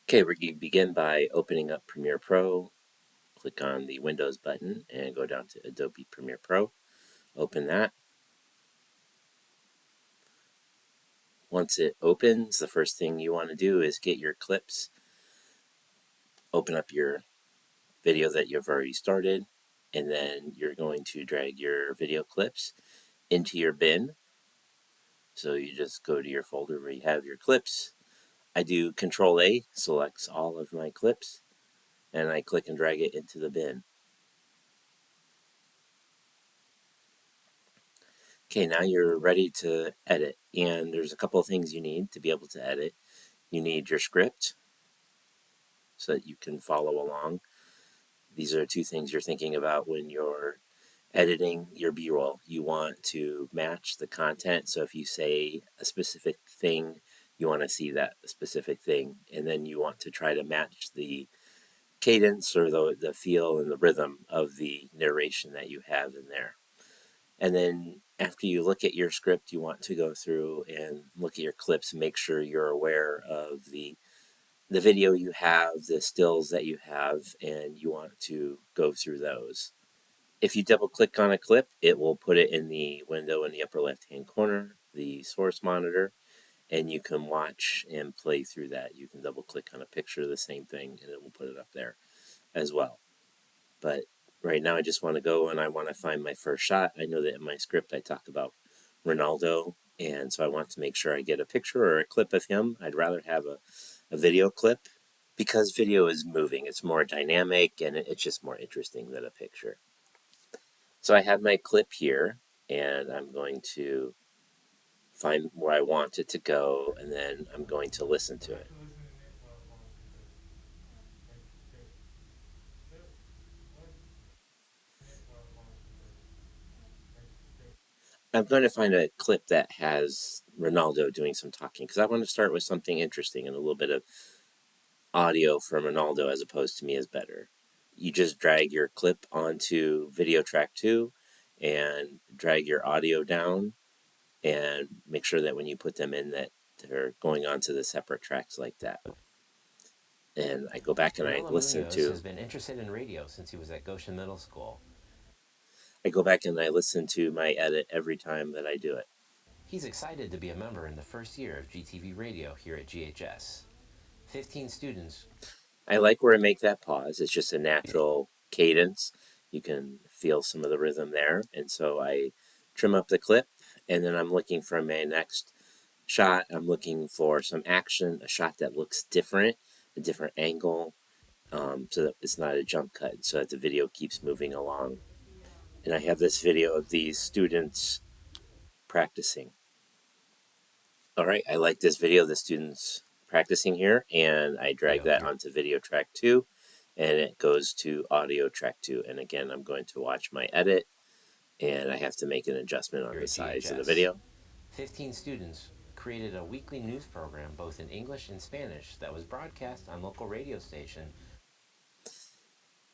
Okay, we're going to begin by opening up Premiere Pro. Click on the Windows button and go down to Adobe Premiere Pro. Open that. Once it opens, the first thing you want to do is get your clips. Open up your video that you've already started, and then you're going to drag your video clips into your bin. So you just go to your folder where you have your clips. I do Control A, selects all of my clips, and I click and drag it into the bin. Okay, now you're ready to edit, and there's a couple of things you need to be able to edit. You need your script so that you can follow along. These are two things you're thinking about when you're editing your B-roll. You want to match the content, so if you say a specific thing, you want to see that specific thing, and then you want to try to match the cadence or the feel and the rhythm of the narration that you have in there. And then after you look at your script, you want to go through and look at your clips and make sure you're aware of the video you have, the stills that you have, and you want to go through those. If you double click on a clip, it will put it in the window in the upper left hand corner, the source monitor, and you can watch and play through that. You can double click on a picture of the same thing and it will put it up there as well. But right now I just want to go and I want to find my first shot. I know that in my script I talk about Ronaldo, and so I want to make sure I get a picture or a clip of him. I'd rather have a video clip because video is moving. It's more dynamic and it's just more interesting than a picture. So I have my clip here and I'm going to find where I want it to go, and then I'm going to listen to it. I'm going to find a clip that has Ronaldo doing some talking because I want to start with something interesting, and a little bit of audio from Ronaldo as opposed to me is better. You just drag your clip onto video track 2 and drag your audio down and make sure that when you put them in that they're going onto the separate tracks like that. And I go back and I listen Munoz to has been interested in radio since he was at Goshen Middle School. my edit every time that I do it. He's excited to be a member in the first year of GTV Radio here at GHS. 15 students. I like where I make that pause. It's just a natural cadence. You can feel some of the rhythm there. And so I trim up the clip, and then I'm looking for my next shot. I'm looking for some action, a shot that looks different, a different angle, so that it's not a jump cut, so that the video keeps moving along. And I have this video of these students practicing. All right, I like this video of the students practicing here, and I drag that onto video track 2, and it goes to audio track 2. And again, I'm going to watch my edit, and I have to make an adjustment on the size of the video. 15 students created a weekly news program both in English and Spanish that was broadcast on local radio station.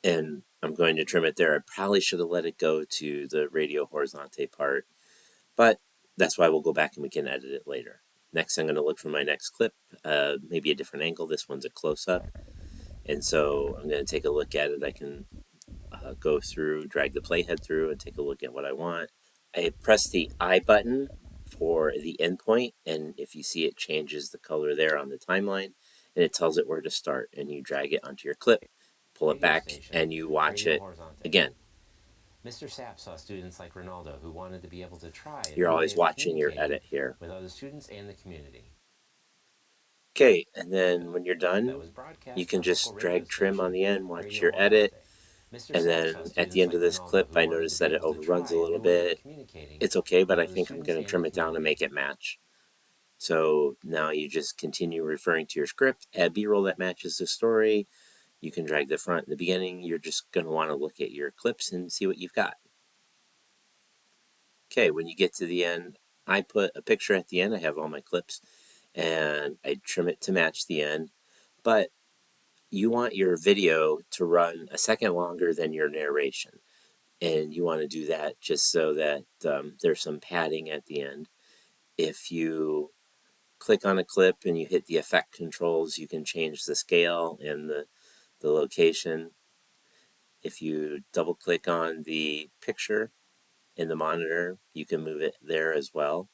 And I'm going to trim it there. I probably should have let it go to the radio horizonte part, but that's why we'll go back and we can edit it later. Next, I'm going to look for my next clip, maybe a different angle. This one's a close-up. And so I'm going to take a look at it. I can go through, drag the playhead through, and take a look at what I want. I press the I button for the endpoint, and if you see, it changes the color there on the timeline, and it tells it where to start. And you drag it onto your clip, pull it back, and you watch it again. Mr. Sapp saw students like Ronaldo who wanted to be able to try a You're new always way of watching your communicating edit here. with other students and the community. Okay, and then when you're done, you can just drag trim on the end, watch your edit, and then at the end of this clip, I notice that it overruns a little bit. It's okay, but I think I'm going to trim it down and make it match. So now you just continue referring to your script, add B-roll that matches the story. You can drag the front and the beginning. You're just going to want to look at your clips and see what you've got. Okay, when you get to the end, I put a picture at the end. I have all my clips, and I trim it to match the end. But you want your video to run a second longer than your narration. And you want to do that just so that there's some padding at the end. If you click on a clip and you hit the effect controls, you can change the scale and the location. If you double click on the picture in the monitor, you can move it there as well,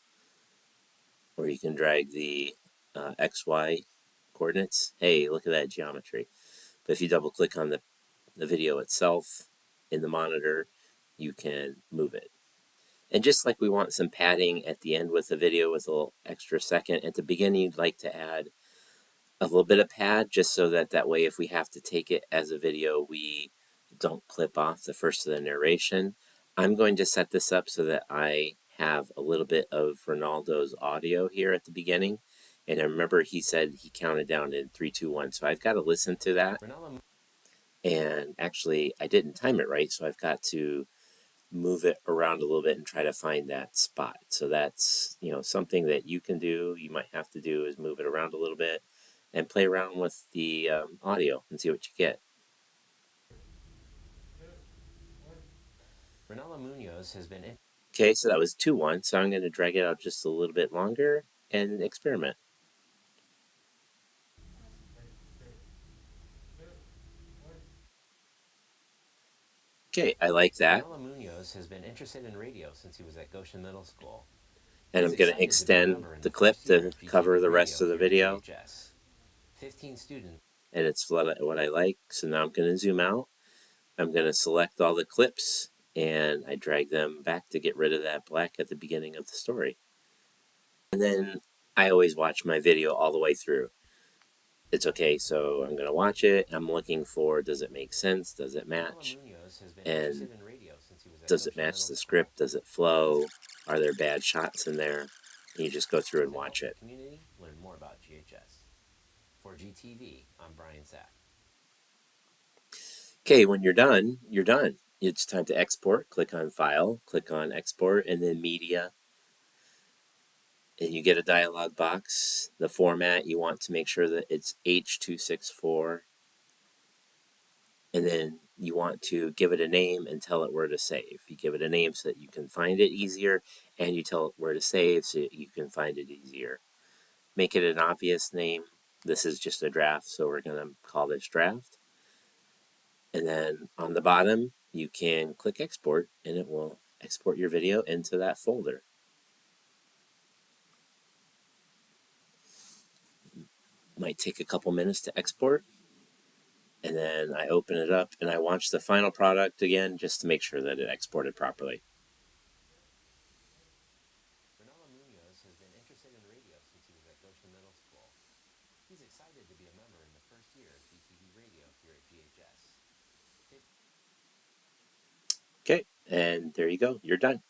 or you can drag the XY coordinates. Hey, look at that geometry. But if you double click on the video itself in the monitor, you can move it. And just like we want some padding at the end with the video with a little extra second, at the beginning you'd like to add a little bit of pad just so that way if we have to take it as a video, we don't clip off the first of the narration. I'm going to set this up so that I have a little bit of Ronaldo's audio here at the beginning. And I remember he said he counted down in 3, 2, 1. So I've got to listen to that. And actually, I didn't time it right, so I've got to move it around a little bit and try to find that spot. So that's, something that you can do. You might have to do is move it around a little bit and play around with the audio and see what you get. Ronaldo Munoz has been. Okay, so that was 2-1. So I'm going to drag it out just a little bit longer and experiment. Okay, I like that. Ronaldo Munoz has been interested in radio since he was at Goshen Middle School. And I'm going to extend the clip to cover the rest of the video. 15 students. And it's what I like. So now I'm going to zoom out. I'm going to select all the clips and I drag them back to get rid of that black at the beginning of the story. And then I always watch my video all the way through. It's okay, so I'm going to watch it. I'm looking for, does it make sense? Does it match? And does it match the script? Does it flow? Are there bad shots in there? And you just go through and watch it. Community, learn more about GHS. For GTV, I'm Brian Sack. Okay, when you're done, you're done. It's time to export. Click on File, click on Export, and then Media. And you get a dialog box. The format, you want to make sure that it's H.264. And then you want to give it a name and tell it where to save. You give it a name so that you can find it easier, and you tell it where to save so you can find it easier. Make it an obvious name. This is just a draft, so we're going to call this draft. And then on the bottom, you can click export, and it will export your video into that folder. Might take a couple minutes to export. And then I open it up and I watch the final product again just to make sure that it exported properly. Ronaldo Munoz has been interested in radio since he was at Goshen Middle School. He's excited to be a member in the first year of GTV Radio here at GHS. Okay, and there you go. You're done.